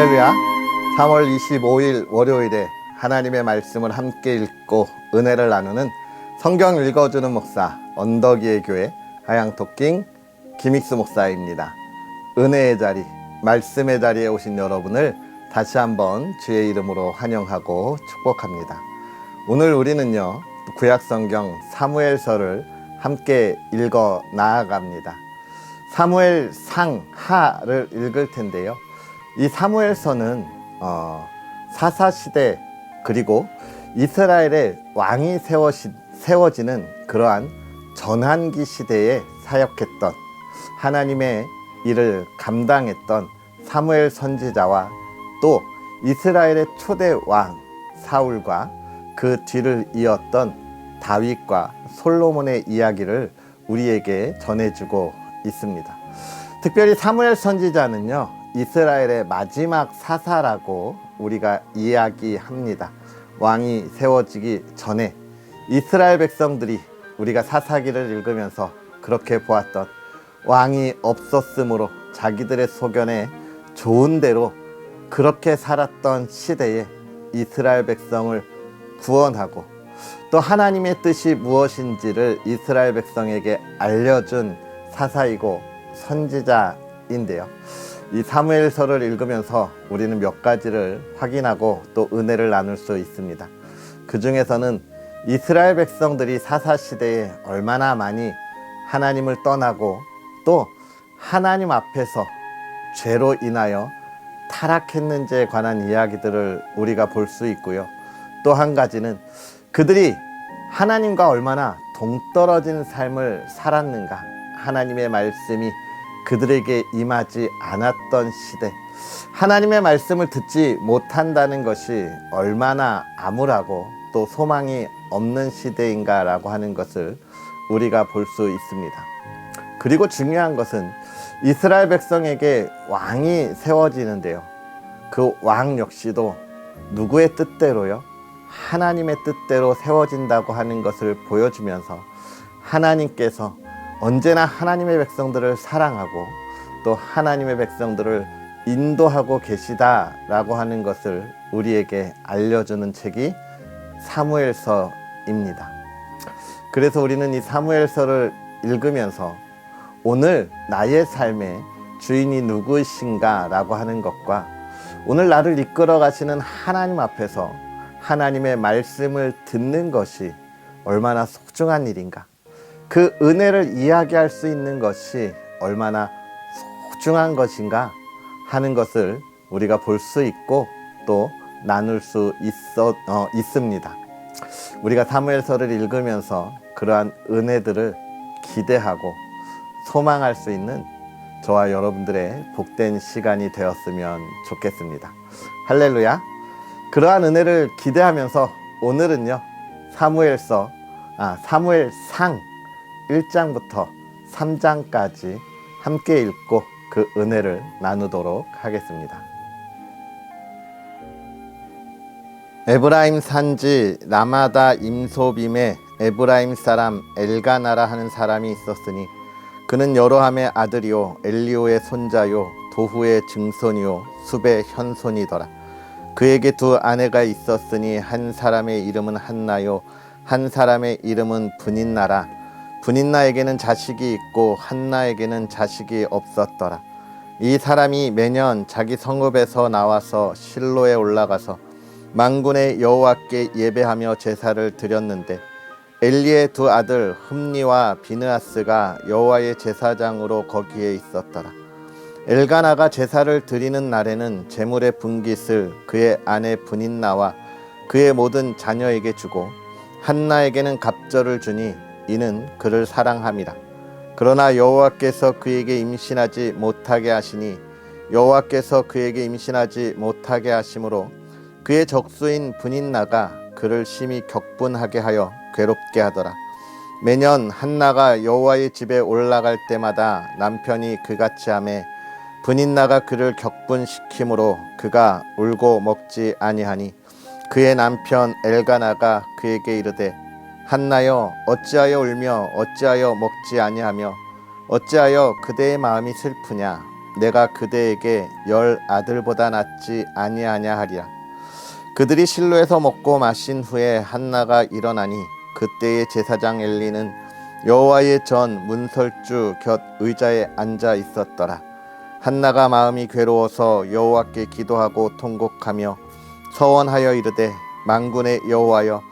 할렐루야. 3월 25일 월요일에 하나님의 말씀을 함께 읽고 은혜를 나누는 성경 읽어주는 목사 언덕이의 교회 하양토킹 김익수 목사입니다. 은혜의 자리, 말씀의 자리에 오신 여러분을 다시 한번 주의 이름으로 환영하고 축복합니다. 오늘 우리는요, 구약성경 사무엘서를 함께 읽어 나아갑니다. 사무엘 상하를 읽을 텐데요, 이 사무엘서는 사사시대 그리고 이스라엘의 왕이 세워지는 그러한 전환기 시대에 사역했던, 하나님의 일을 감당했던 사무엘 선지자와 또 이스라엘의 초대 왕 사울과 그 뒤를 이었던 다윗과 솔로몬의 이야기를 우리에게 전해주고 있습니다. 특별히 사무엘 선지자는요, 이스라엘의 마지막 사사라고 우리가 이야기합니다. 왕이 세워지기 전에 이스라엘 백성들이 우리가 사사기를 읽으면서 그렇게 보았던, 왕이 없었으므로 자기들의 소견에 좋은 대로 그렇게 살았던 시대에 이스라엘 백성을 구원하고 또 하나님의 뜻이 무엇인지를 이스라엘 백성에게 알려준 사사이고 선지자인데요, 이 사무엘서를 읽으면서 우리는 몇 가지를 확인하고 또 은혜를 나눌 수 있습니다. 그 중에서는 이스라엘 백성들이 사사시대에 얼마나 많이 하나님을 떠나고 또 하나님 앞에서 죄로 인하여 타락했는지에 관한 이야기들을 우리가 볼 수 있고요. 또 한 가지는 그들이 하나님과 얼마나 동떨어진 삶을 살았는가, 하나님의 말씀이 그들에게 임하지 않았던 시대, 하나님의 말씀을 듣지 못한다는 것이 얼마나 암울하고 또 소망이 없는 시대인가 라고 하는 것을 우리가 볼 수 있습니다. 그리고 중요한 것은 이스라엘 백성에게 왕이 세워지는데요, 그 왕 역시도 누구의 뜻대로요? 하나님의 뜻대로 세워진다고 하는 것을 보여주면서 하나님께서 언제나 하나님의 백성들을 사랑하고 또 하나님의 백성들을 인도하고 계시다라고 하는 것을 우리에게 알려주는 책이 사무엘서입니다. 그래서 우리는 이 사무엘서를 읽으면서 오늘 나의 삶의 주인이 누구이신가 라고 하는 것과 오늘 나를 이끌어 가시는 하나님 앞에서 하나님의 말씀을 듣는 것이 얼마나 소중한 일인가, 그 은혜를 이야기할 수 있는 것이 얼마나 소중한 것인가 하는 것을 우리가 볼 수 있고 또 나눌 수 있습니다. 우리가 사무엘서를 읽으면서 그러한 은혜들을 기대하고 소망할 수 있는 저와 여러분들의 복된 시간이 되었으면 좋겠습니다. 할렐루야. 그러한 은혜를 기대하면서 오늘은요, 사무엘상 1장부터 3장까지 함께 읽고 그 은혜를 나누도록 하겠습니다. 에브라임 산지 라마다 임소빔에 에브라임 사람 엘가나라 하는 사람이 있었으니 그는 여로함의 아들이요 엘리오의 손자요 도후의 증손이요 숲의 현손이더라. 그에게 두 아내가 있었으니 한 사람의 이름은 한나요 한 사람의 이름은 브닌나라. 브닌나에게는 자식이 있고 한나에게는 자식이 없었더라. 이 사람이 매년 자기 성읍에서 나와서 실로에 올라가서 만군의 여호와께 예배하며 제사를 드렸는데 엘리의 두 아들 흠니와 비느하스가 여호와의 제사장으로 거기에 있었더라. 엘가나가 제사를 드리는 날에는 제물의 분깃을 그의 아내 브닌나와 그의 모든 자녀에게 주고 한나에게는 갑절을 주니 이는 그를 사랑함이라. 그러나 여호와께서 그에게 임신하지 못하게 하시니 여호와께서 그에게 임신하지 못하게 하심으로 그의 적수인 브닌나가 그를 심히 격분하게 하여 괴롭게 하더라. 매년 한나가 여호와의 집에 올라갈 때마다 남편이 그같이 하매 브닌나가 그를 격분시키므로 그가 울고 먹지 아니하니 그의 남편 엘가나가 그에게 이르되 한나여 어찌하여 울며 어찌하여 먹지 아니하며 어찌하여 그대의 마음이 슬프냐. 내가 그대에게 10아들보다 낫지 아니하냐 하리라. 그들이 실로에서 먹고 마신 후에 한나가 일어나니 그때의 제사장 엘리는 여호와의 전 문설주 곁 의자에 앉아 있었더라. 한나가 마음이 괴로워서 여호와께 기도하고 통곡하며 서원하여 이르되 만군의 여호와여,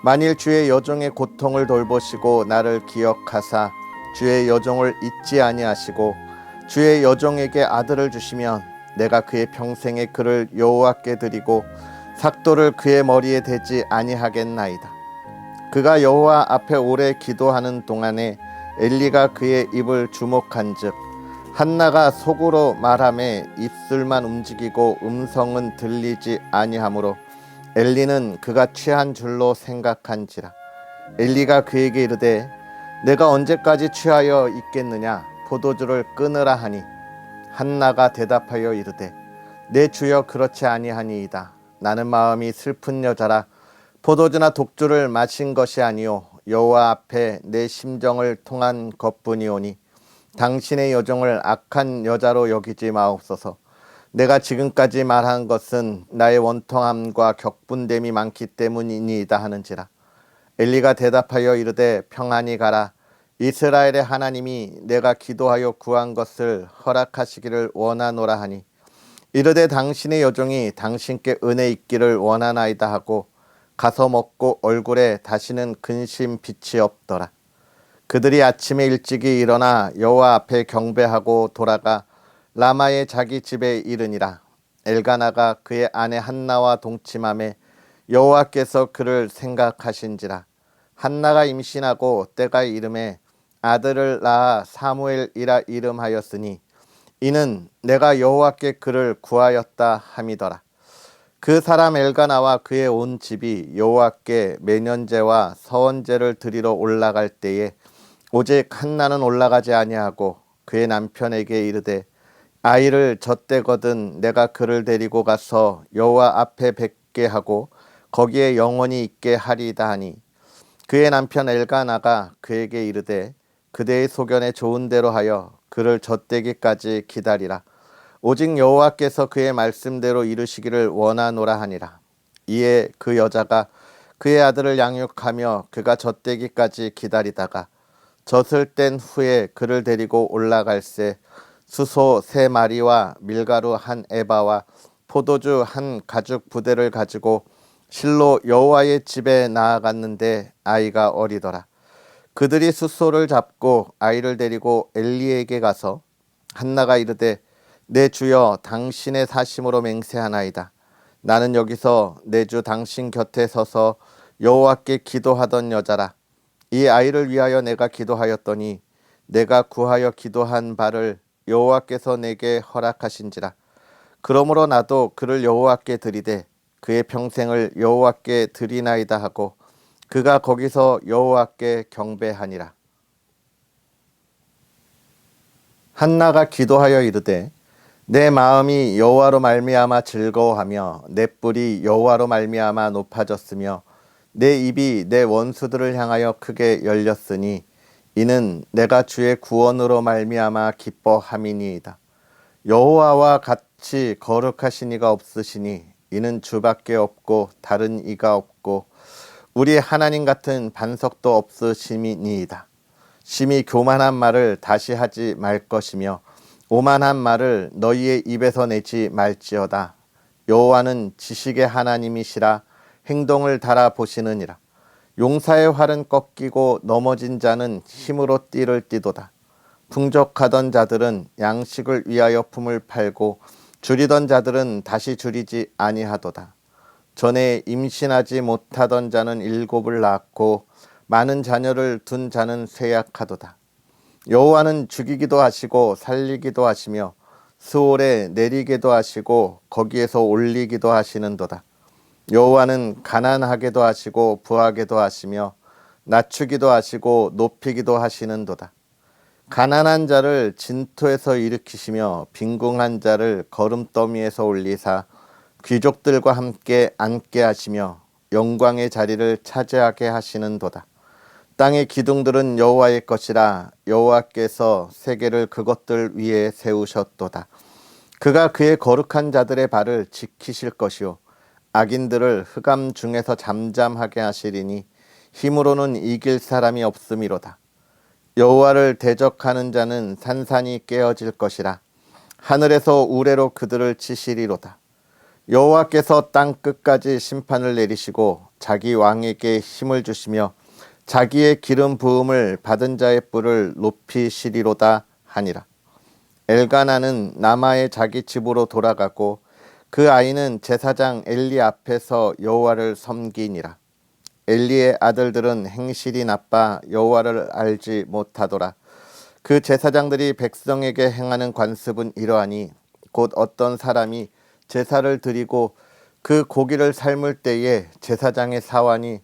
만일 주의 여종의 고통을 돌보시고 나를 기억하사 주의 여종을 잊지 아니하시고 주의 여종에게 아들을 주시면 내가 그의 평생에 그를 여호와께 드리고 삭도를 그의 머리에 대지 아니하겠나이다. 그가 여호와 앞에 오래 기도하는 동안에 엘리가 그의 입을 주목한즉 한나가 속으로 말하매 입술만 움직이고 음성은 들리지 아니하므로 엘리는 그가 취한 줄로 생각한지라. 엘리가 그에게 이르되 내가 언제까지 취하여 있겠느냐, 포도주를 끊으라 하니 한나가 대답하여 이르되 내 주여 그렇지 아니하니이다. 나는 마음이 슬픈 여자라 포도주나 독주를 마신 것이 아니요 여호와 앞에 내 심정을 통한 것뿐이오니 당신의 여종을 악한 여자로 여기지 마옵소서. 내가 지금까지 말한 것은 나의 원통함과 격분됨이 많기 때문이니이다 하는지라. 엘리가 대답하여 이르되 평안히 가라. 이스라엘의 하나님이 내가 기도하여 구한 것을 허락하시기를 원하노라 하니 이르되 당신의 여종이 당신께 은혜 있기를 원하나이다 하고 가서 먹고 얼굴에 다시는 근심 빛이 없더라. 그들이 아침에 일찍이 일어나 여호와 앞에 경배하고 돌아가 라마의 자기 집에 이르니라. 엘가나가 그의 아내 한나와 동침하매 여호와께서 그를 생각하신지라. 한나가 임신하고 때가 이름에 아들을 낳아 사무엘이라 이름하였으니 이는 내가 여호와께 그를 구하였다 함이더라. 그 사람 엘가나와 그의 온 집이 여호와께 매년제와 서원제를 드리러 올라갈 때에 오직 한나는 올라가지 아니하고 그의 남편에게 이르되 아이를 젖대거든 내가 그를 데리고 가서 여호와 앞에 뵙게 하고 거기에 영원히 있게 하리이다 하니 그의 남편 엘가나가 그에게 이르되 그대의 소견에 좋은 대로 하여 그를 젖대기까지 기다리라. 오직 여호와께서 그의 말씀대로 이루시기를 원하노라 하니라. 이에 그 여자가 그의 아들을 양육하며 그가 젖대기까지 기다리다가 젖을 뗀 후에 그를 데리고 올라갈새 수소 3마리와 밀가루 1에바와 포도주 1가죽 부대를 가지고 실로 여호와의 집에 나아갔는데 아이가 어리더라. 그들이 수소를 잡고 아이를 데리고 엘리에게 가서 한나가 이르되 내 주여 당신의 사심으로 맹세하나이다. 나는 여기서 내 주 당신 곁에 서서 여호와께 기도하던 여자라. 이 아이를 위하여 내가 기도하였더니 내가 구하여 기도한 바를 여호와께서 내게 허락하신지라. 그러므로 나도 그를 여호와께 드리되 그의 평생을 여호와께 드리나이다 하고 그가 거기서 여호와께 경배하니라. 한나가 기도하여 이르되 내 마음이 여호와로 말미암아 즐거워하며 내 뿔이 여호와로 말미암아 높아졌으며 내 입이 내 원수들을 향하여 크게 열렸으니 이는 내가 주의 구원으로 말미암아 기뻐함이니이다. 여호와와 같이 거룩하신 이가 없으시니 이는 주밖에 없고 다른 이가 없고 우리 하나님 같은 반석도 없으심이니이다. 심히 교만한 말을 다시 하지 말 것이며 오만한 말을 너희의 입에서 내지 말지어다. 여호와는 지식의 하나님이시라 행동을 달아보시느니라. 용사의 활은 꺾이고 넘어진 자는 힘으로 띠를 띠도다. 풍족하던 자들은 양식을 위하여 품을 팔고 줄이던 자들은 다시 줄이지 아니하도다. 전에 임신하지 못하던 자는 7을 낳고 많은 자녀를 둔 자는 쇠약하도다. 여호와는 죽이기도 하시고 살리기도 하시며 스올에 내리기도 하시고 거기에서 올리기도 하시는도다. 여호와는 가난하게도 하시고 부하게도 하시며 낮추기도 하시고 높이기도 하시는도다. 가난한 자를 진토에서 일으키시며 빈궁한 자를 거름더미에서 올리사 귀족들과 함께 앉게 하시며 영광의 자리를 차지하게 하시는도다. 땅의 기둥들은 여호와의 것이라. 여호와께서 세계를 그것들 위에 세우셨도다. 그가 그의 거룩한 자들의 발을 지키실 것이요 악인들을 흑암 중에서 잠잠하게 하시리니 힘으로는 이길 사람이 없음이로다. 여호와를 대적하는 자는 산산이 깨어질 것이라. 하늘에서 우레로 그들을 치시리로다. 여호와께서 땅 끝까지 심판을 내리시고 자기 왕에게 힘을 주시며 자기의 기름 부음을 받은 자의 뿔을 높이시리로다 하니라. 엘가나는 라마의 자기 집으로 돌아가고 그 아이는 제사장 엘리 앞에서 여호와를 섬기니라. 엘리의 아들들은 행실이 나빠 여호와를 알지 못하더라. 그 제사장들이 백성에게 행하는 관습은 이러하니 곧 어떤 사람이 제사를 드리고 그 고기를 삶을 때에 제사장의 사환이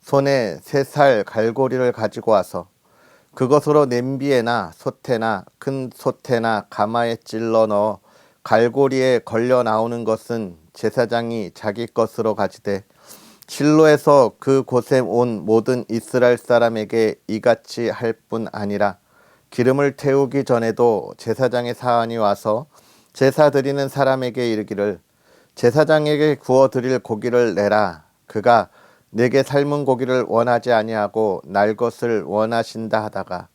손에 3살 갈고리를 가지고 와서 그것으로 냄비에나 솥에나 큰 솥에나 가마에 찔러 넣어 갈고리에 걸려 나오는 것은 제사장이 자기 것으로 가지되 실로에서 그 곳에 온 모든 이스라엘 사람에게 이같이 할 뿐 아니라 기름을 태우기 전에도 제사장의 사환이 와서 제사 드리는 사람에게 이르기를 제사장에게 구워 드릴 고기를 내라. 그가 내게 삶은 고기를 원하지 아니하고 날 것을 원하신다 하다가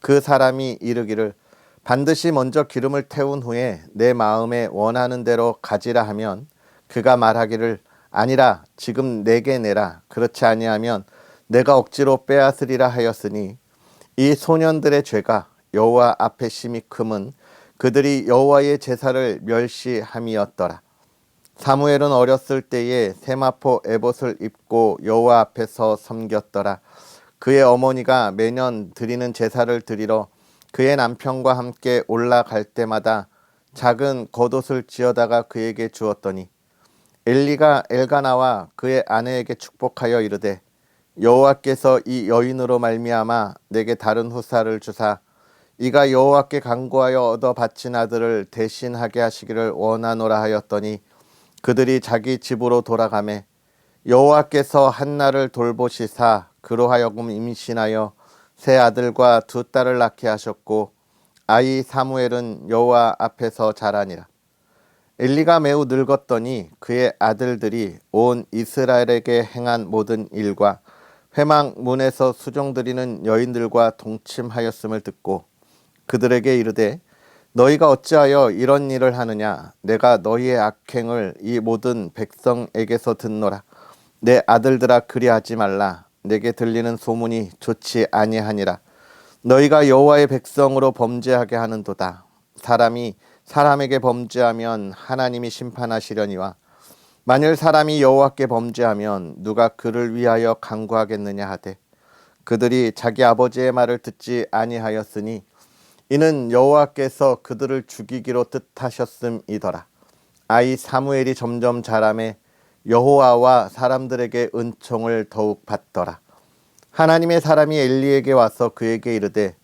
그 사람이 이르기를 반드시 먼저 기름을 태운 후에 내 마음에 원하는 대로 가지라 하면 그가 말하기를 아니라 지금 내게 내라. 그렇지 아니하면 내가 억지로 빼앗으리라 하였으니 이 소년들의 죄가 여호와 앞에 심히 크면 그들이 여호와의 제사를 멸시함이었더라. 사무엘은 어렸을 때에 세마포 에봇을 입고 여호와 앞에서 섬겼더라. 그의 어머니가 매년 드리는 제사를 드리러 그의 남편과 함께 올라갈 때마다 작은 겉옷을 지어다가 그에게 주었더니 엘리가 엘가나와 그의 아내에게 축복하여 이르되 여호와께서 이 여인으로 말미암아 내게 다른 후사를 주사 이가 여호와께 간구하여 얻어 바친 아들을 대신하게 하시기를 원하노라 하였더니 그들이 자기 집으로 돌아가매 여호와께서 한나를 돌보시사 그로 하여금 임신하여 3 아들과 2 딸을 낳게 하셨고 아이 사무엘은 여호와 앞에서 자라니라. 엘리가 매우 늙었더니 그의 아들들이 온 이스라엘에게 행한 모든 일과 회막 문에서 수종 드리는 여인들과 동침하였음을 듣고 그들에게 이르되 너희가 어찌하여 이런 일을 하느냐. 내가 너희의 악행을 이 모든 백성에게서 듣노라. 내 아들들아 그리하지 말라. 내게 들리는 소문이 좋지 아니하니라. 너희가 여호와의 백성으로 범죄하게 하는도다. 사람이 사람에게 범죄하면 하나님이 심판하시려니와 만일 사람이 여호와께 범죄하면 누가 그를 위하여 간구하겠느냐 하되 그들이 자기 아버지의 말을 듣지 아니하였으니 이는 여호와께서 그들을 죽이기로 뜻하셨음이더라. 아이 사무엘이 점점 자라매 여호와와 사람들에게 은총을 더욱 받더라. 하나님의 사람이 엘리에게 와서 그에게 이르되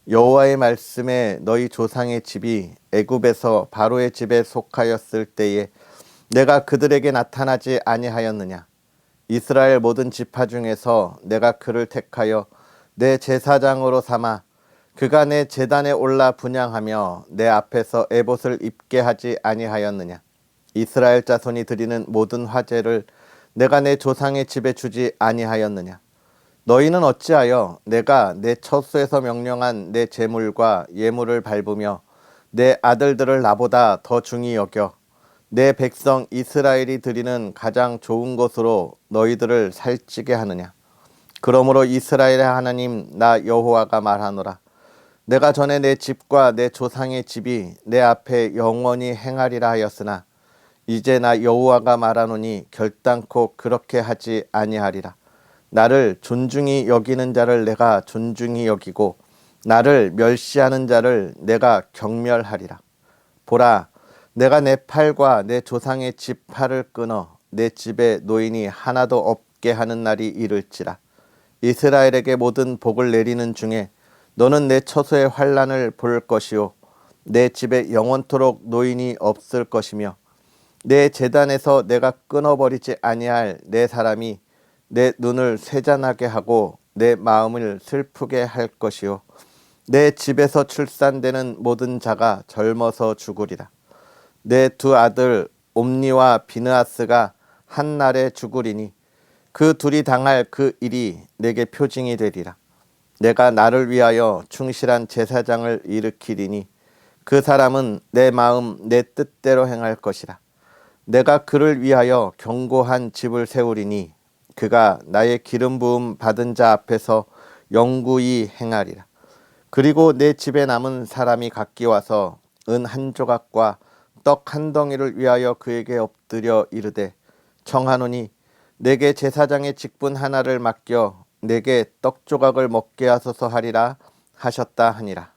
여호와의 말씀에 너희 조상의 집이 애굽에서 바로의 집에 속하였을 때에 내가 그들에게 나타나지 아니하였느냐. 이스라엘 모든 지파 중에서 내가 그를 택하여 내 제사장으로 삼아 그가 내 제단에 올라 분향하며 내 앞에서 에봇을 입게 하지 아니하였느냐. 이스라엘 자손이 드리는 모든 화제를 내가 내 조상의 집에 주지 아니하였느냐. 너희는 어찌하여 내가 내 처소에서 명령한 내 제물과 예물을 밟으며 내 아들들을 나보다 더 중히 여겨 내 백성 이스라엘이 드리는 가장 좋은 것으로 너희들을 살찌게 하느냐. 그러므로 이스라엘의 하나님 나 여호와가 말하노라. 내가 전에 내 집과 내 조상의 집이 내 앞에 영원히 행하리라 하였으나 이제 나 여호와가 말하노니 결단코 그렇게 하지 아니하리라. 나를 존중히 여기는 자를 내가 존중히 여기고 나를 멸시하는 자를 내가 경멸하리라. 보라, 내가 내 팔과 내 조상의 집 팔을 끊어 내 집에 노인이 하나도 없게 하는 날이 이를지라. 이스라엘에게 모든 복을 내리는 중에 너는 내 처소의 환난을 볼 것이요 내 집에 영원토록 노인이 없을 것이며 내 제단에서 내가 끊어버리지 아니할 내 사람이 내 눈을 세잔하게 하고 내 마음을 슬프게 할 것이요 내 집에서 출산되는 모든 자가 젊어서 죽으리라. 내 두 아들 옴니와 비느하스가 한 날에 죽으리니 그 둘이 당할 그 일이 내게 표징이 되리라. 내가 나를 위하여 충실한 제사장을 일으키리니 그 사람은 내 마음 내 뜻대로 행할 것이라. 내가 그를 위하여 견고한 집을 세우리니 그가 나의 기름 부음 받은 자 앞에서 영구히 행하리라. 그리고 내 집에 남은 사람이 각기 와서 은 한 조각과 떡 한 덩이를 위하여 그에게 엎드려 이르되 청하노니 내게 제사장의 직분 하나를 맡겨 내게 떡 조각을 먹게 하소서 하리라 하셨다 하니라.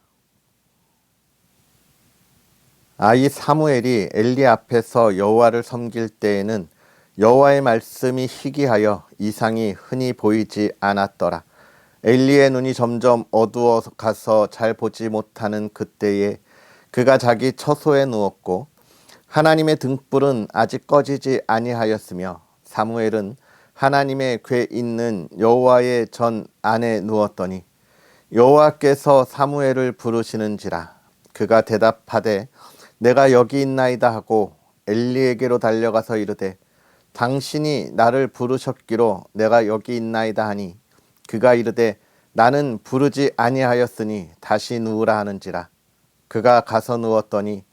이 사무엘이 엘리 앞에서 여호와를 섬길 때에는 여호와의 말씀이 희귀하여 이상이 흔히 보이지 않았더라. 엘리의 눈이 점점 어두워 가서 잘 보지 못하는 그때에 그가 자기 처소에 누웠고 하나님의 등불은 아직 꺼지지 아니하였으며 사무엘은 하나님의 궤 있는 여호와의 전 안에 누웠더니 여호와께서 사무엘을 부르시는지라. 그가 대답하되 내가 여기 있나이다 하고 엘리에게로 달려가서 이르되 당신이 나를 부르셨기로 내가 여기 있나이다 하니 그가 이르되 나는 부르지 아니하였으니 다시 누우라 하는지라. 그가 가서 누웠더니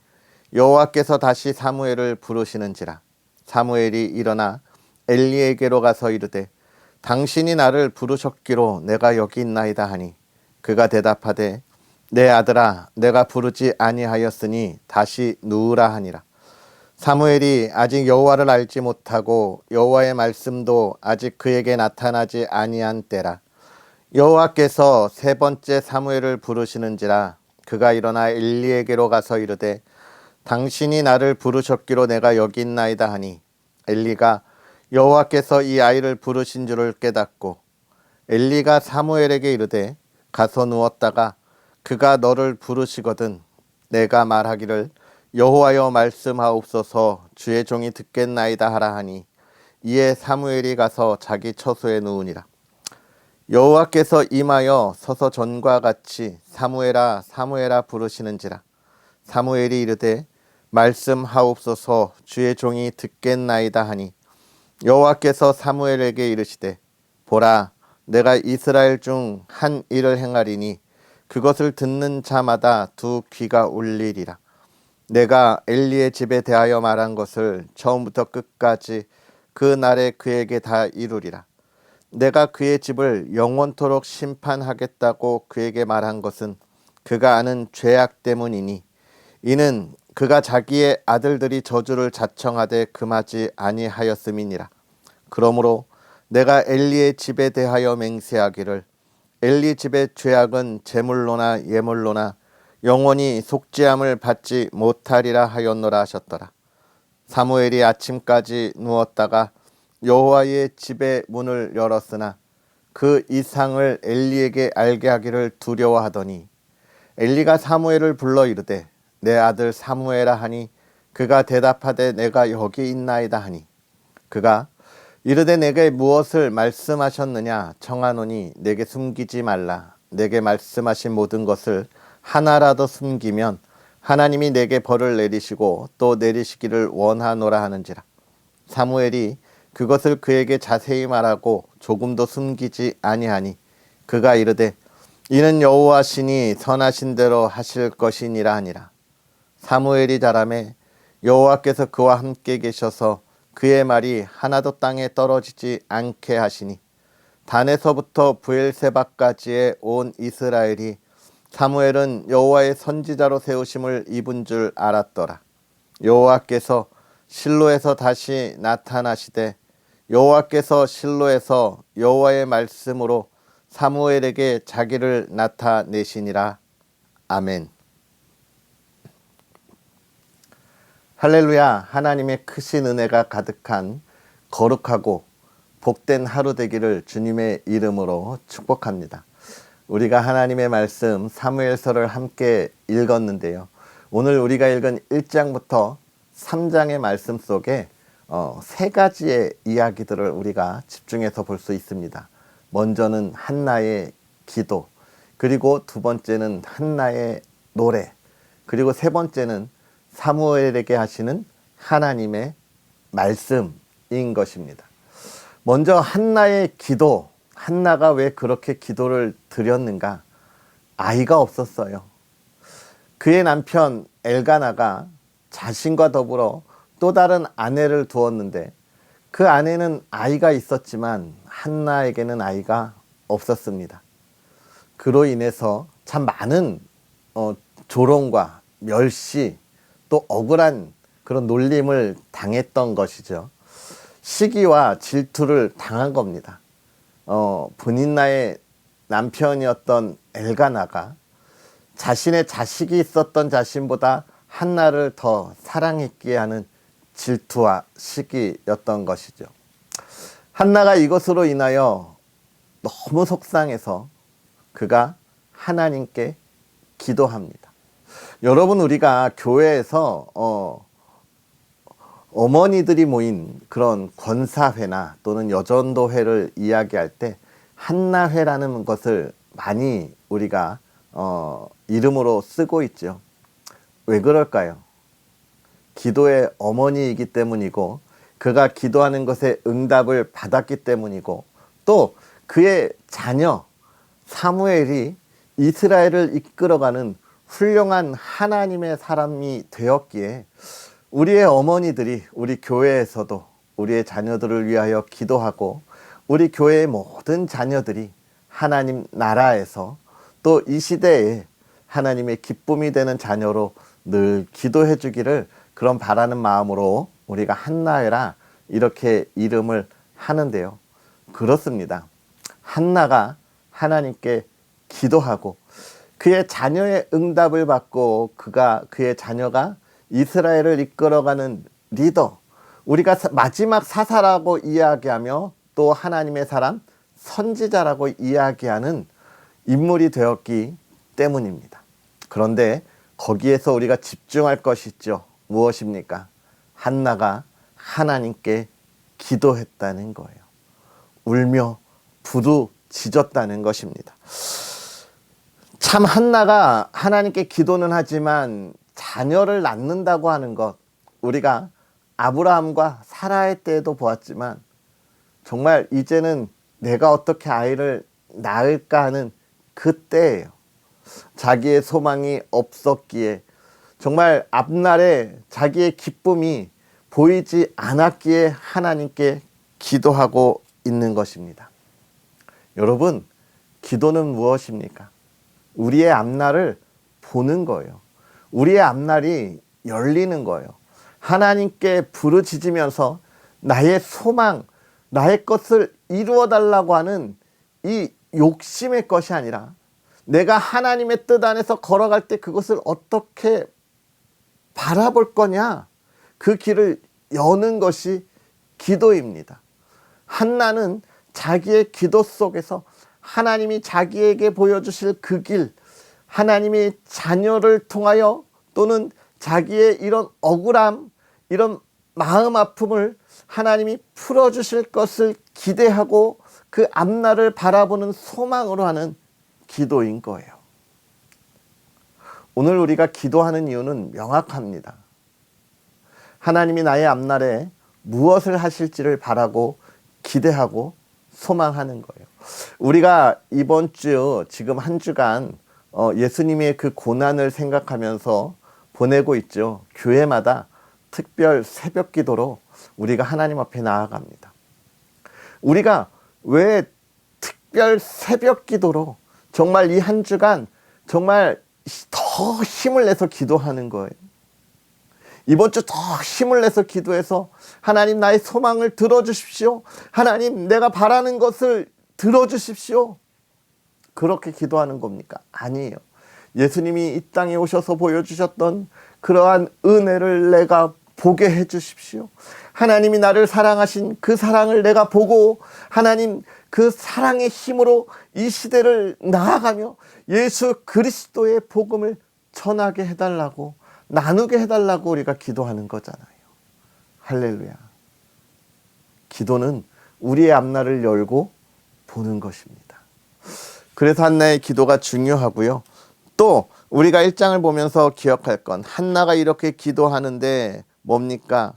여호와께서 다시 사무엘을 부르시는지라. 사무엘이 일어나 엘리에게로 가서 이르되 당신이 나를 부르셨기로 내가 여기 있나이다 하니 그가 대답하되 내 아들아 내가 부르지 아니하였으니 다시 누우라 하니라. 사무엘이 아직 여호와를 알지 못하고 여호와의 말씀도 아직 그에게 나타나지 아니한 때라. 여호와께서 세 번째 사무엘을 부르시는지라. 그가 일어나 엘리에게로 가서 이르되 당신이 나를 부르셨기로 내가 여기 있나이다 하니 엘리가 여호와께서 이 아이를 부르신 줄을 깨닫고 엘리가 사무엘에게 이르되 가서 누웠다가 그가 너를 부르시거든 내가 말하기를 여호와여 말씀하옵소서 주의 종이 듣겠나이다 하라 하니 이에 사무엘이 가서 자기 처소에 누우니라. 여호와께서 임하여 서서 전과 같이 사무엘아 사무엘아 부르시는지라. 사무엘이 이르되 말씀하옵소서 주의 종이 듣겠나이다 하니 여호와께서 사무엘에게 이르시되 보라 내가 이스라엘 중 한 일을 행하리니 그것을 듣는 자마다 두 귀가 울리리라. 내가 엘리의 집에 대하여 말한 것을 처음부터 끝까지 그 날에 그에게 다 이루리라. 내가 그의 집을 영원토록 심판하겠다고 그에게 말한 것은 그가 아는 죄악 때문이니 이는 그가 자기의 아들들이 저주를 자청하되 금하지 아니하였음이니라. 그러므로 내가 엘리의 집에 대하여 맹세하기를 엘리 집의 죄악은 제물로나 예물로나 영원히 속죄함을 받지 못하리라 하였노라 하셨더라. 사무엘이 아침까지 누웠다가 여호와의 집의 문을 열었으나 그 이상을 엘리에게 알게 하기를 두려워하더니 엘리가 사무엘을 불러 이르되 내 아들 사무엘아 하니 그가 대답하되 내가 여기 있나이다 하니 그가 이르되 내게 무엇을 말씀하셨느냐 청하노니 내게 숨기지 말라. 내게 말씀하신 모든 것을 하나라도 숨기면 하나님이 내게 벌을 내리시고 또 내리시기를 원하노라 하는지라. 사무엘이 그것을 그에게 자세히 말하고 조금도 숨기지 아니하니 그가 이르되 이는 여호와 신이 선하신 대로 하실 것이니라 하니라. 사무엘이 자라매 여호와께서 그와 함께 계셔서 그의 말이 하나도 땅에 떨어지지 않게 하시니 단에서부터 브엘세바까지의 온 이스라엘이 사무엘은 여호와의 선지자로 세우심을 입은 줄 알았더라. 여호와께서 실로에서 다시 나타나시되 여호와께서 실로에서 여호와의 말씀으로 사무엘에게 자기를 나타내시니라. 아멘. 할렐루야. 하나님의 크신 은혜가 가득한 거룩하고 복된 하루 되기를 주님의 이름으로 축복합니다. 우리가 하나님의 말씀 사무엘서를 함께 읽었는데요. 오늘 우리가 읽은 1장부터 3장의 말씀 속에 세 가지의 이야기들을 우리가 집중해서 볼 수 있습니다. 먼저는 한나의 기도, 그리고 두 번째는 한나의 노래, 그리고 세 번째는 사무엘에게 하시는 하나님의 말씀인 것입니다. 먼저 한나의 기도, 한나가 왜 그렇게 기도를 드렸는가? 아이가 없었어요. 그의 남편 엘가나가 자신과 더불어 또 다른 아내를 두었는데 그 아내는 아이가 있었지만 한나에게는 아이가 없었습니다. 그로 인해서 참 많은 조롱과 멸시, 또 억울한 그런 놀림을 당했던 것이죠. 시기와 질투를 당한 겁니다. 분인나의 남편이었던 엘가나가 자신의 자식이 있었던 자신보다 한나를 더 사랑했기에 하는 질투와 시기였던 것이죠. 한나가 이것으로 인하여 너무 속상해서 그가 하나님께 기도합니다. 여러분, 우리가 교회에서 어머니들이 모인 그런 권사회나 또는 여전도회를 이야기할 때 한나회라는 것을 많이 우리가 이름으로 쓰고 있죠. 왜 그럴까요? 기도의 어머니이기 때문이고, 그가 기도하는 것에 응답을 받았기 때문이고, 또 그의 자녀 사무엘이 이스라엘을 이끌어가는 훌륭한 하나님의 사람이 되었기에 우리의 어머니들이 우리 교회에서도 우리의 자녀들을 위하여 기도하고, 우리 교회의 모든 자녀들이 하나님 나라에서 또 이 시대에 하나님의 기쁨이 되는 자녀로 늘 기도해 주기를 그런 바라는 마음으로 우리가 한나회라 이렇게 이름을 하는데요. 그렇습니다. 한나가 하나님께 기도하고 그의 자녀의 응답을 받고 그의 자녀가 이스라엘을 이끌어가는 리더, 우리가 마지막 사사라고 이야기하며 또 하나님의 사람, 선지자라고 이야기하는 인물이 되었기 때문입니다. 그런데 거기에서 우리가 집중할 것이 있죠. 무엇입니까? 한나가 하나님께 기도했다는 거예요. 울며 부르짖었다는 것입니다. 참 한나가 하나님께 기도는 하지만 자녀를 낳는다고 하는 것, 우리가 아브라함과 사라의 때에도 보았지만 정말 이제는 내가 어떻게 아이를 낳을까 하는 그때예요. 자기의 소망이 없었기에, 정말 앞날에 자기의 기쁨이 보이지 않았기에 하나님께 기도하고 있는 것입니다. 여러분, 기도는 무엇입니까? 우리의 앞날을 보는 거예요. 우리의 앞날이 열리는 거예요. 하나님께 부르짖으면서 나의 소망, 나의 것을 이루어 달라고 하는 이 욕심의 것이 아니라 내가 하나님의 뜻 안에서 걸어갈 때 그것을 어떻게 바라볼 거냐, 그 길을 여는 것이 기도입니다. 한나는 자기의 기도 속에서 하나님이 자기에게 보여주실 그 길, 하나님이 자녀를 통하여 또는 자기의 이런 억울함, 이런 마음 아픔을 하나님이 풀어주실 것을 기대하고 그 앞날을 바라보는 소망으로 하는 기도인 거예요. 오늘 우리가 기도하는 이유는 명확합니다. 하나님이 나의 앞날에 무엇을 하실지를 바라고 기대하고 소망하는 거예요. 우리가 이번 주 지금 한 주간 예수님의 그 고난을 생각하면서 보내고 있죠. 교회마다 특별 새벽 기도로 우리가 하나님 앞에 나아갑니다. 우리가 왜 특별 새벽 기도로 정말 이 한 주간 정말 더 힘을 내서 기도하는 거예요. 이번 주 더 힘을 내서 기도해서 하나님 나의 소망을 들어주십시오. 하나님 내가 바라는 것을 들어주십시오. 그렇게 기도하는 겁니까? 아니에요. 예수님이 이 땅에 오셔서 보여주셨던 그러한 은혜를 내가 보게 해주십시오. 하나님이 나를 사랑하신 그 사랑을 내가 보고 하나님 그 사랑의 힘으로 이 시대를 나아가며 예수 그리스도의 복음을 전하게 해달라고, 나누게 해달라고 우리가 기도하는 거잖아요. 할렐루야. 기도는 우리의 앞날을 열고 보는 것입니다. 그래서 한나의 기도가 중요하고요. 또 우리가 1장을 보면서 기억할 건, 한나가 이렇게 기도하는데 뭡니까?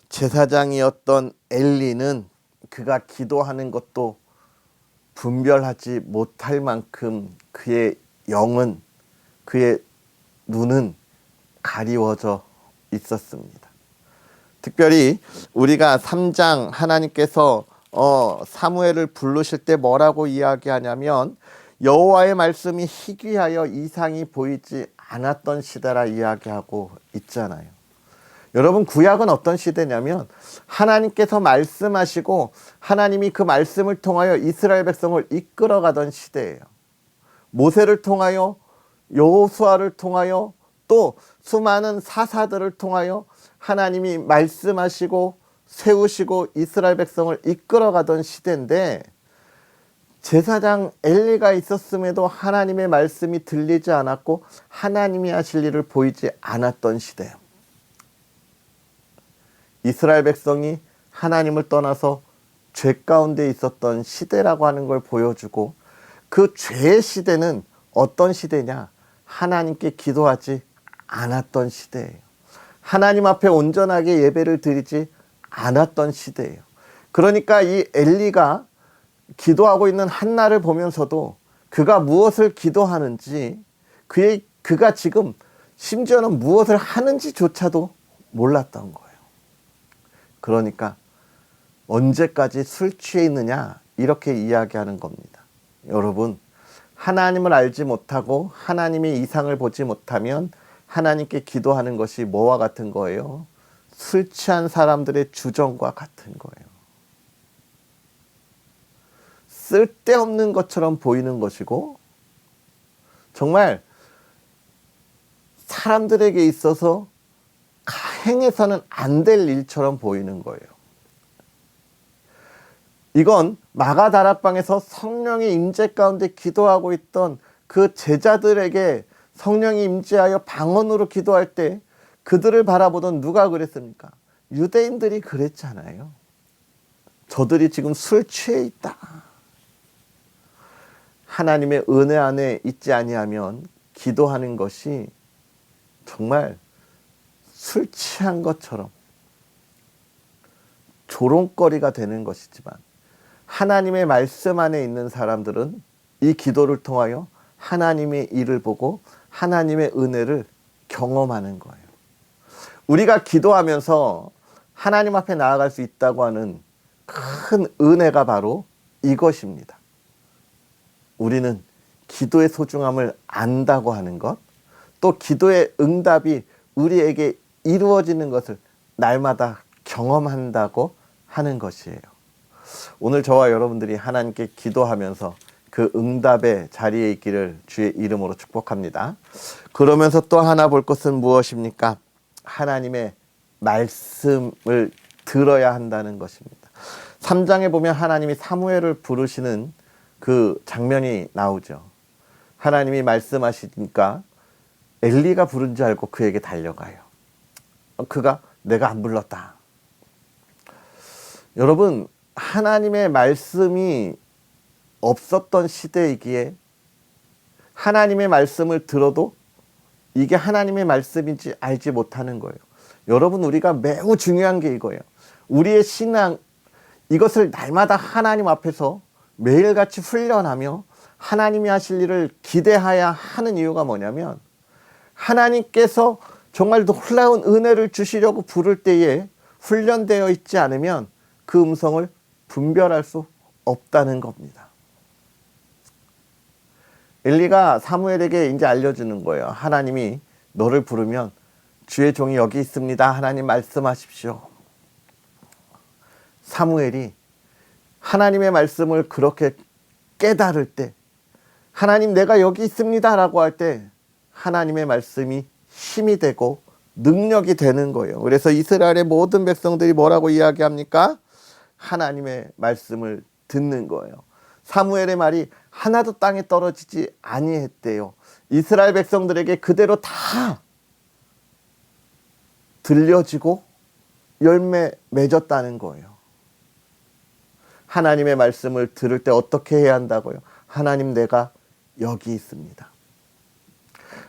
제사장이었던 엘리는 그가 기도하는 것도 분별하지 못할 만큼 그의 영은, 그의 눈은 가리워져 있었습니다. 특별히 우리가 3장 하나님께서 사무엘을 부르실 때 뭐라고 이야기하냐면, 여호와의 말씀이 희귀하여 이상이 보이지 않았던 시대라 이야기하고 있잖아요. 여러분, 구약은 어떤 시대냐면 하나님께서 말씀하시고 하나님이 그 말씀을 통하여 이스라엘 백성을 이끌어가던 시대예요. 모세를 통하여, 여호수아를 통하여, 또 수많은 사사들을 통하여 하나님이 말씀하시고 세우시고 이스라엘 백성을 이끌어가던 시대인데, 제사장 엘리가 있었음에도 하나님의 말씀이 들리지 않았고 하나님이 하실 일을 보이지 않았던 시대예요. 이스라엘 백성이 하나님을 떠나서 죄 가운데 있었던 시대라고 하는 걸 보여주고, 그 죄의 시대는 어떤 시대냐? 하나님께 기도하지 않았던 시대예요. 하나님 앞에 온전하게 예배를 드리지 않았던 시대예요. 그러니까 이 엘리가 기도하고 있는 한나를 보면서도 그가 무엇을 기도하는지, 그가 지금 심지어는 무엇을 하는지조차도 몰랐던 거예요. 그러니까 언제까지 술 취해 있느냐, 이렇게 이야기하는 겁니다. 여러분, 하나님을 알지 못하고 하나님의 이상을 보지 못하면 하나님께 기도하는 것이 뭐와 같은 거예요? 술 취한 사람들의 주정과 같은 거예요. 쓸데없는 것처럼 보이는 것이고, 정말 사람들에게 있어서 행해서는 안 될 일처럼 보이는 거예요. 이건 마가다락방에서 성령의 임재 가운데 기도하고 있던 그 제자들에게 성령이 임재하여 방언으로 기도할 때 그들을 바라보던 누가 그랬습니까? 유대인들이 그랬잖아요. 저들이 지금 술 취해 있다. 하나님의 은혜 안에 있지 아니하면 기도하는 것이 정말 술 취한 것처럼 조롱거리가 되는 것이지만, 하나님의 말씀 안에 있는 사람들은 이 기도를 통하여 하나님의 일을 보고 하나님의 은혜를 경험하는 거예요. 우리가 기도하면서 하나님 앞에 나아갈 수 있다고 하는 큰 은혜가 바로 이것입니다. 우리는 기도의 소중함을 안다고 하는 것, 또 기도의 응답이 우리에게 이루어지는 것을 날마다 경험한다고 하는 것이에요. 오늘 저와 여러분들이 하나님께 기도하면서 그 응답의 자리에 있기를 주의 이름으로 축복합니다. 그러면서 또 하나 볼 것은 무엇입니까? 하나님의 말씀을 들어야 한다는 것입니다. 3장에 보면 하나님이 사무엘을 부르시는 그 장면이 나오죠. 하나님이 말씀하시니까 엘리가 부른 줄 알고 그에게 달려가요. 그가 내가 안 불렀다. 여러분, 하나님의 말씀이 없었던 시대이기에 하나님의 말씀을 들어도 이게 하나님의 말씀인지 알지 못하는 거예요. 여러분, 우리가 매우 중요한 게 이거예요. 우리의 신앙, 이것을 날마다 하나님 앞에서 매일같이 훈련하며 하나님이 하실 일을 기대해야 하는 이유가 뭐냐면, 하나님께서 정말 놀라운 은혜를 주시려고 부를 때에 훈련되어 있지 않으면 그 음성을 분별할 수 없다는 겁니다. 엘리가 사무엘에게 이제 알려주는 거예요. 하나님이 너를 부르면 주의 종이 여기 있습니다. 하나님 말씀하십시오. 사무엘이 하나님의 말씀을 그렇게 깨달을 때, 하나님 내가 여기 있습니다 라고 할 때 하나님의 말씀이 힘이 되고 능력이 되는 거예요. 그래서 이스라엘의 모든 백성들이 뭐라고 이야기합니까? 하나님의 말씀을 듣는 거예요. 사무엘의 말이 하나도 땅에 떨어지지 아니했대요. 이스라엘 백성들에게 그대로 다 들려지고 열매 맺었다는 거예요. 하나님의 말씀을 들을 때 어떻게 해야 한다고요? 하나님, 내가 여기 있습니다.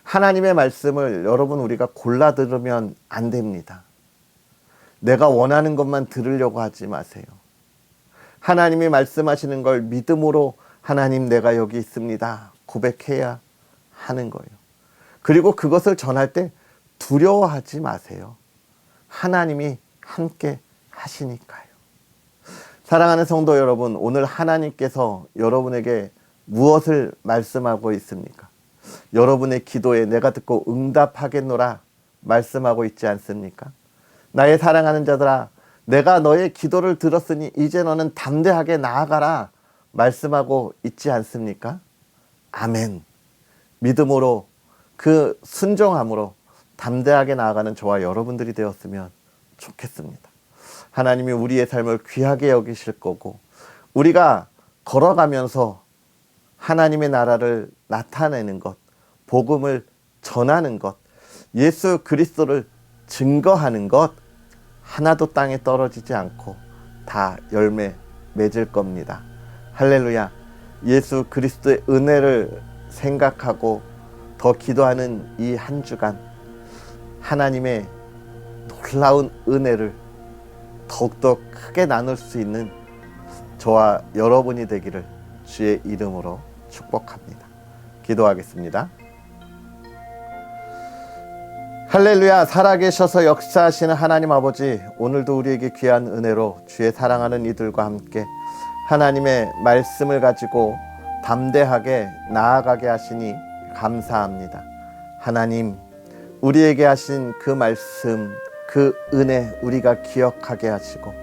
하나님의 말씀을 여러분, 우리가 골라 들으면 안 됩니다. 내가 원하는 것만 들으려고 하지 마세요. 하나님이 말씀하시는 걸 믿음으로 하나님, 내가 여기 있습니다 고백해야 하는 거예요. 그리고 그것을 전할 때 두려워하지 마세요. 하나님이 함께 하시니까요. 사랑하는 성도 여러분, 오늘 하나님께서 여러분에게 무엇을 말씀하고 있습니까? 여러분의 기도에 내가 듣고 응답하겠노라 말씀하고 있지 않습니까? 나의 사랑하는 자들아, 내가 너의 기도를 들었으니 이제 너는 담대하게 나아가라 말씀하고 있지 않습니까? 아멘. 믿음으로, 그 순종함으로 담대하게 나아가는 저와 여러분들이 되었으면 좋겠습니다. 하나님이 우리의 삶을 귀하게 여기실 거고, 우리가 걸어가면서 하나님의 나라를 나타내는 것, 복음을 전하는 것, 예수 그리스도를 증거하는 것 하나도 땅에 떨어지지 않고 다 열매 맺을 겁니다. 할렐루야. 예수 그리스도의 은혜를 생각하고 더 기도하는 이 한 주간, 하나님의 놀라운 은혜를 더욱더 크게 나눌 수 있는 저와 여러분이 되기를 주의 이름으로 축복합니다. 기도하겠습니다. 할렐루야. 살아계셔서 역사하시는 하나님 아버지, 오늘도 우리에게 귀한 은혜로 주의 사랑하는 이들과 함께 하나님의 말씀을 가지고 담대하게 나아가게 하시니 감사합니다. 하나님, 우리에게 하신 그 말씀, 그 은혜 우리가 기억하게 하시고,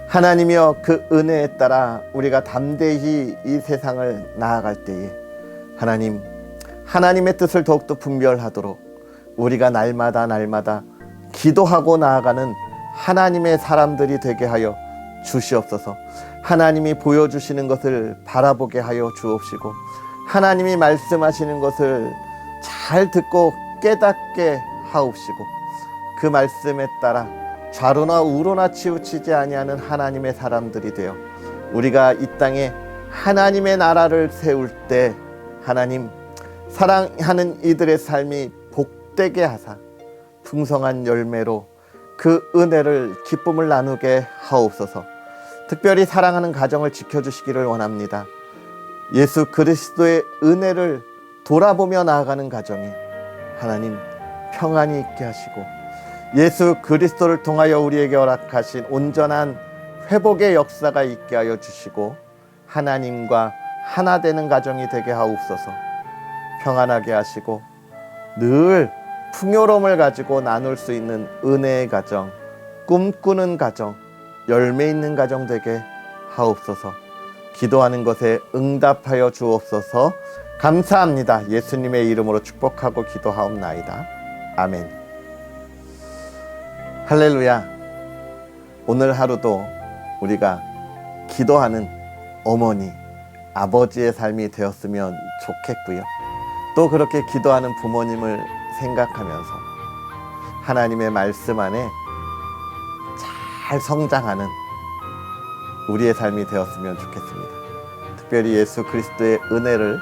하나님이여, 그 은혜에 따라 우리가 담대히 이 세상을 나아갈 때에 하나님, 하나님의 뜻을 더욱더 분별하도록 우리가 날마다 기도하고 나아가는 하나님의 사람들이 되게 하여 주시옵소서. 하나님이 보여주시는 것을 바라보게 하여 주옵시고, 하나님이 말씀하시는 것을 잘 듣고 깨닫게 하옵시고, 그 말씀에 따라 좌로나 우로나 치우치지 아니하는 하나님의 사람들이 되어 우리가 이 땅에 하나님의 나라를 세울 때 하나님, 사랑하는 이들의 삶이 복되게 하사 풍성한 열매로 그 은혜를, 기쁨을 나누게 하옵소서. 특별히 사랑하는 가정을 지켜주시기를 원합니다. 예수 그리스도의 은혜를 돌아보며 나아가는 가정에 하나님 평안이 있게 하시고, 예수 그리스도를 통하여 우리에게 허락하신 온전한 회복의 역사가 있게 하여 주시고, 하나님과 하나 되는 가정이 되게 하옵소서. 평안하게 하시고 늘 풍요로움을 가지고 나눌 수 있는 은혜의 가정, 꿈꾸는 가정, 열매 있는 가정 되게 하옵소서. 기도하는 것에 응답하여 주옵소서. 감사합니다. 예수님의 이름으로 축복하고 기도하옵나이다. 아멘. 할렐루야. 오늘 하루도 우리가 기도하는 어머니, 아버지의 삶이 되었으면 좋겠고요. 또 그렇게 기도하는 부모님을 생각하면서 하나님의 말씀 안에 잘 성장하는 우리의 삶이 되었으면 좋겠습니다. 특별히 예수 그리스도의 은혜를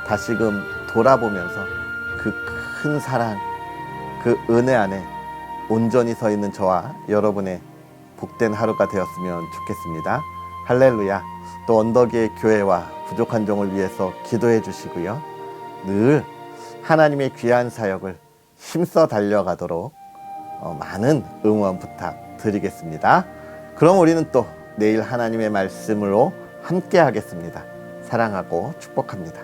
다시금 돌아보면서 그 큰 사랑, 그 은혜 안에 온전히 서 있는 저와 여러분의 복된 하루가 되었으면 좋겠습니다. 할렐루야. 또 언덕의 교회와 부족한 종을 위해서 기도해 주시고요. 늘 하나님의 귀한 사역을 힘써 달려가도록 많은 응원 부탁드리겠습니다. 그럼 우리는 또 내일 하나님의 말씀으로 함께 하겠습니다. 사랑하고 축복합니다.